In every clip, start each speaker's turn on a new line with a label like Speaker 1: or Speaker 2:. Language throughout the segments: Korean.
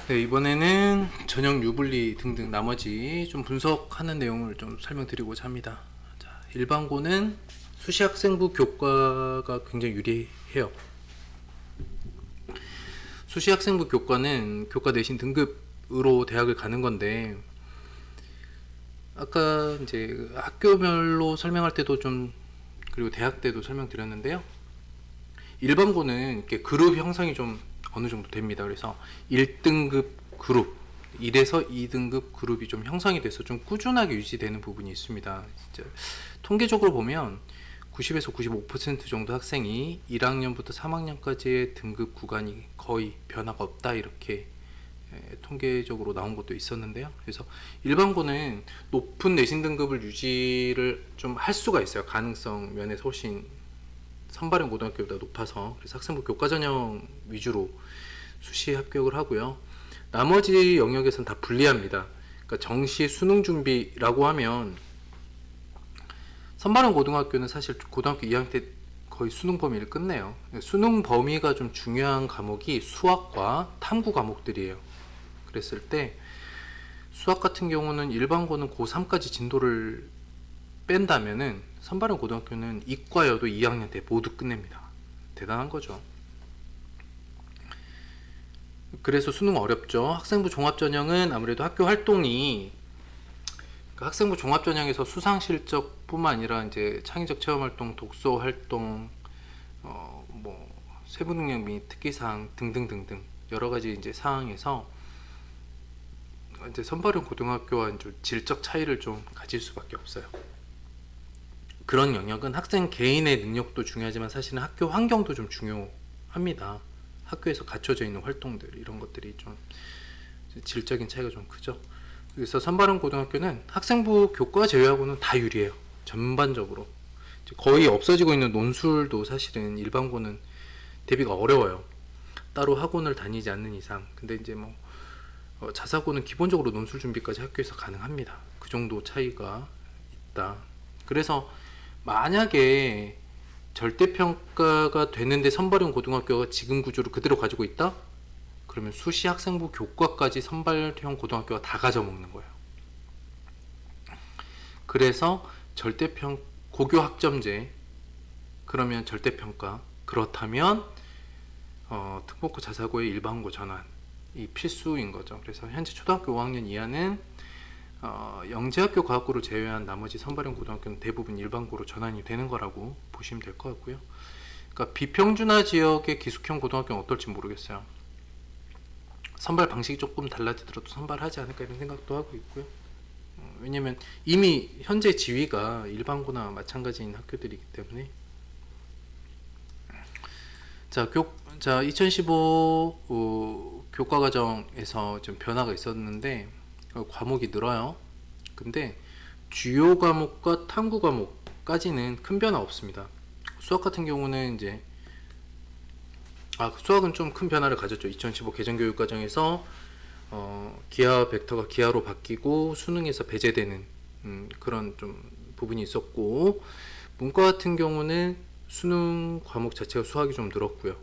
Speaker 1: 네, 이번에는 전형 유불리 등등 나머지 좀 분석하는 내용을 좀 설명드리고자 합니다. 자, 일반고는 수시학생부 교과가 굉장히 유리해요. 수시학생부 교과는 교과 내신 등급으로 대학을 가는 건데, 아까 이제 학교별로 설명할 때도 좀, 그리고 대학 때도 설명드렸는데요. 일반고는 이렇게 그룹 형성이 좀 어느 정도 됩니다. 그래서 1등급 그룹, 1에서 2등급 그룹이 좀 형성이 돼서 좀 꾸준하게 유지되는 부분이 있습니다. 진짜 통계적으로 보면 90에서 95% 정도 학생이 1학년부터 3학년까지의 등급 구간이 거의 변화가 없다, 이렇게 통계적으로 나온 것도 있었는데요. 그래서 일반고는 높은 내신 등급을 유지를 좀 할 수가 있어요. 가능성 면에서 훨씬 선발형 고등학교보다 높아서. 그래서 학생부 교과 전형 위주로 수시 합격을 하고요. 나머지 영역에서는 다 불리합니다. 그러니까 정시 수능 준비라고 하면 선발형 고등학교는 사실 고등학교 2학년 때 거의 수능 범위를 끝내요. 수능 범위가 좀 중요한 과목이 수학과 탐구 과목들이에요. 그랬을 때 수학 같은 경우는 일반고는 고3까지 진도를 뺀다면은 선발형 고등학교는 이과여도 2학년 때 모두 끝냅니다. 대단한 거죠. 그래서 수능 어렵죠. 학생부 종합전형은 아무래도 학교 활동이, 그러니까 학생부 종합전형에서 수상 실적뿐만 아니라 이제 창의적 체험 활동, 독서 활동, 뭐 세부 능력 및 특기사항 등등등등 여러 가지 이제 사항에서 이제 선발형 고등학교와 이제 질적 차이를 좀 가질 수밖에 없어요. 그런 영역은 학생 개인의 능력도 중요하지만 사실은 학교 환경도 좀 중요합니다. 학교에서 갖춰져 있는 활동들, 이런 것들이 좀 질적인 차이가 좀 크죠. 그래서 선발형 고등학교는 학생부 교과 제외하고는 다 유리해요. 전반적으로 거의 없어지고 있는 논술도 사실은 일반고는 대비가 어려워요. 따로 학원을 다니지 않는 이상. 근데 이제 뭐 자사고는 기본적으로 논술 준비까지 학교에서 가능합니다. 그 정도 차이가 있다. 그래서 만약에 절대평가가 되는데 선발형 고등학교가 지금 구조를 그대로 가지고 있다? 그러면 수시 학생부 교과까지 선발형 고등학교가 다 가져먹는 거예요. 그래서 고교 학점제, 그러면 절대평가, 그렇다면 특목고 자사고의 일반고 전환이 필수인 거죠. 그래서 현재 초등학교 5학년 이하는 영재학교 과학고를 제외한 나머지 선발형 고등학교는 대부분 일반고로 전환이 되는 거라고 보시면 될 것 같고요. 그러니까 비평준화 지역의 기숙형 고등학교는 어떨지 모르겠어요. 선발 방식이 조금 달라지더라도 선발하지 않을까 이런 생각도 하고 있고요. 왜냐면 이미 현재 지위가 일반고나 마찬가지인 학교들이기 때문에. 자, 2015 교과과정에서 좀 변화가 있었는데 과목이 늘어요. 근데 주요 과목과 탐구 과목까지는 큰 변화 없습니다. 수학 같은 경우는 이제 수학은 좀 큰 변화를 가졌죠. 2015 개정교육과정에서 기하 벡터가 기하로 바뀌고 수능에서 배제되는 그런 좀 부분이 있었고, 문과 같은 경우는 수능 과목 자체가 수학이 좀 늘었고요.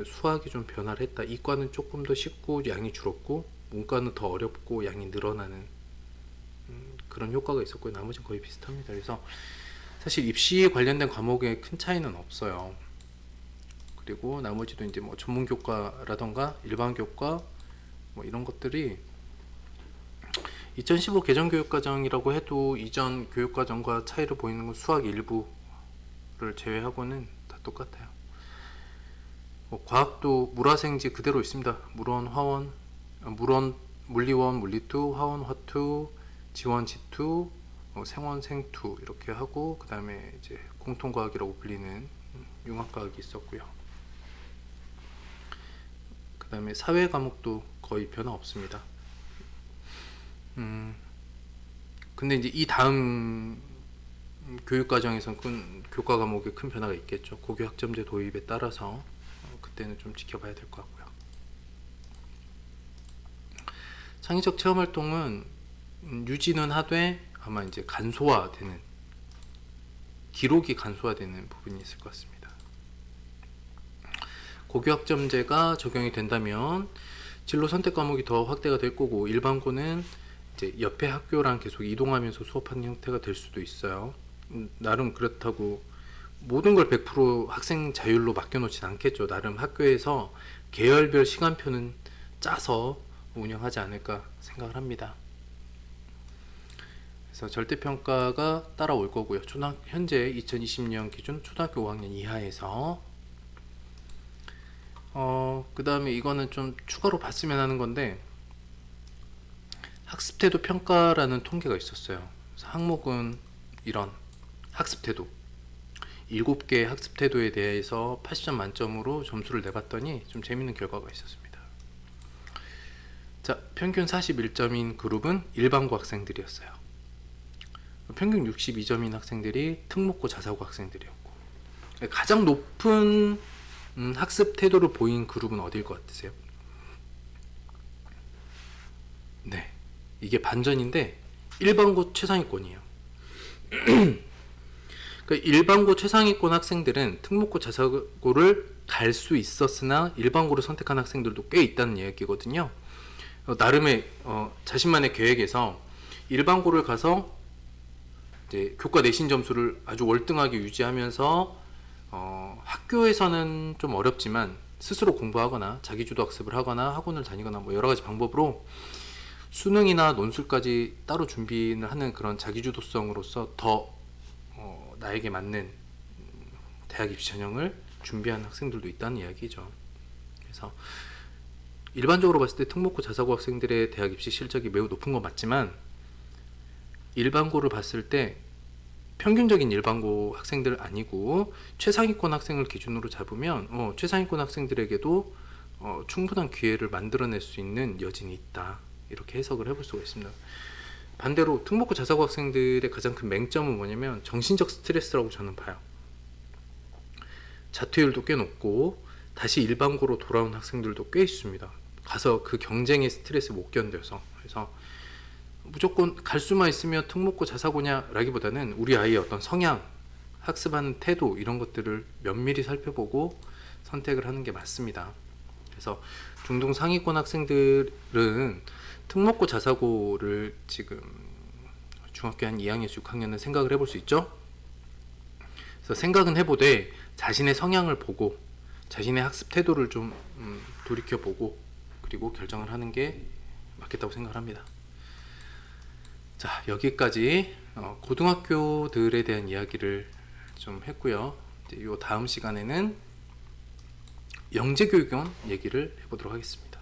Speaker 1: 수학이 좀 변화를 했다. 이과는 조금 더 쉽고 양이 줄었고, 문과는 더 어렵고 양이 늘어나는 그런 효과가 있었고요. 나머지는 거의 비슷합니다. 그래서 사실 입시에 관련된 과목에 큰 차이는 없어요. 그리고 나머지도 이제 뭐 전문 교과라던가 일반 교과 뭐 이런 것들이 2015 개정 교육과정이라고 해도 이전 교육과정과 차이를 보이는 건 수학 일부를 제외하고는 다 똑같아요. 뭐 과학도 물화생지 그대로 있습니다. 물원, 화원, 물리원, 물리투, 화원, 화투, 지원, 지투, 생원, 생투 이렇게 하고, 그 다음에 이제 공통과학이라고 불리는 융합과학이 있었고요. 그 다음에 사회 과목도 거의 변화 없습니다. 근데 이제 이 다음 교육과정에서는 교과 과목에 큰 변화가 있겠죠. 고교 학점제 도입에 따라서 그때는 좀 지켜봐야 될 것 같고요. 창의적 체험 활동은 유지는 하되 아마 이제 간소화되는, 기록이 간소화되는 부분이 있을 것 같습니다. 고교 학점제가 적용이 된다면 진로 선택 과목이 더 확대가 될 거고, 일반고는 이제 옆에 학교랑 계속 이동하면서 수업하는 형태가 될 수도 있어요. 나름 그렇다고 모든 걸 100% 학생 자율로 맡겨놓진 않겠죠. 나름 학교에서 계열별 시간표는 짜서 운영하지 않을까 생각을 합니다. 그래서 절대평가가 따라올 거고요. 현재 2020년 기준 초등학교 5학년 이하에서 그 다음에 이거는 좀 추가로 봤으면 하는 건데, 학습태도 평가라는 통계가 있었어요. 그래서 항목은 이런 학습태도 7개 학습태도에 대해서 80점 만점으로 점수를 내봤더니 좀 재밌는 결과가 있었습니다. 자, 평균 41점인 그룹은 일반고 학생들이었어요. 평균 62점인 학생들이 특목고 자사고 학생들이었고, 가장 높은 학습 태도를 보인 그룹은 어디일 것 같으세요? 네, 이게 반전인데 일반고 최상위권이에요. 그러니까 일반고 최상위권 학생들은 특목고 자사고를 갈 수 있었으나 일반고를 선택한 학생들도 꽤 있다는 이야기거든요. 나름의 자신만의 계획에서 일반고를 가서 이제 교과 내신 점수를 아주 월등하게 유지하면서 학교에서는 좀 어렵지만 스스로 공부하거나 자기주도 학습을 하거나 학원을 다니거나 뭐 여러 가지 방법으로 수능이나 논술까지 따로 준비를 하는 그런 자기주도성으로서 더 나에게 맞는 대학 입시 전형을 준비하는 학생들도 있다는 이야기죠. 그래서 일반적으로 봤을 때 특목고 자사고 학생들의 대학 입시 실적이 매우 높은 건 맞지만, 일반고를 봤을 때 평균적인 일반고 학생들 아니고 최상위권 학생을 기준으로 잡으면 최상위권 학생들에게도 충분한 기회를 만들어낼 수 있는 여진이 있다, 이렇게 해석을 해볼 수가 있습니다. 반대로 특목고 자사고 학생들의 가장 큰 맹점은 뭐냐면 정신적 스트레스라고 저는 봐요. 자퇴율도 꽤 높고 다시 일반고로 돌아온 학생들도 꽤 있습니다. 가서 그 경쟁의 스트레스 못 견뎌서. 그래서 무조건 갈 수만 있으면 특목고 자사고냐 라기보다는 우리 아이의 어떤 성향, 학습하는 태도, 이런 것들을 면밀히 살펴보고 선택을 하는 게 맞습니다. 그래서 중등 상위권 학생들은 특목고 자사고를 지금 중학교 한 2학년에서 6학년은 생각을 해볼 수 있죠. 그래서 생각은 해보되 자신의 성향을 보고 자신의 학습 태도를 좀 돌이켜보고 그리고 결정을 하는 게 맞겠다고 생각을 합니다. 자, 여기까지 고등학교들에 대한 이야기를 좀 했고요. 이 다음 시간에는 영재교육원 얘기를 해보도록 하겠습니다.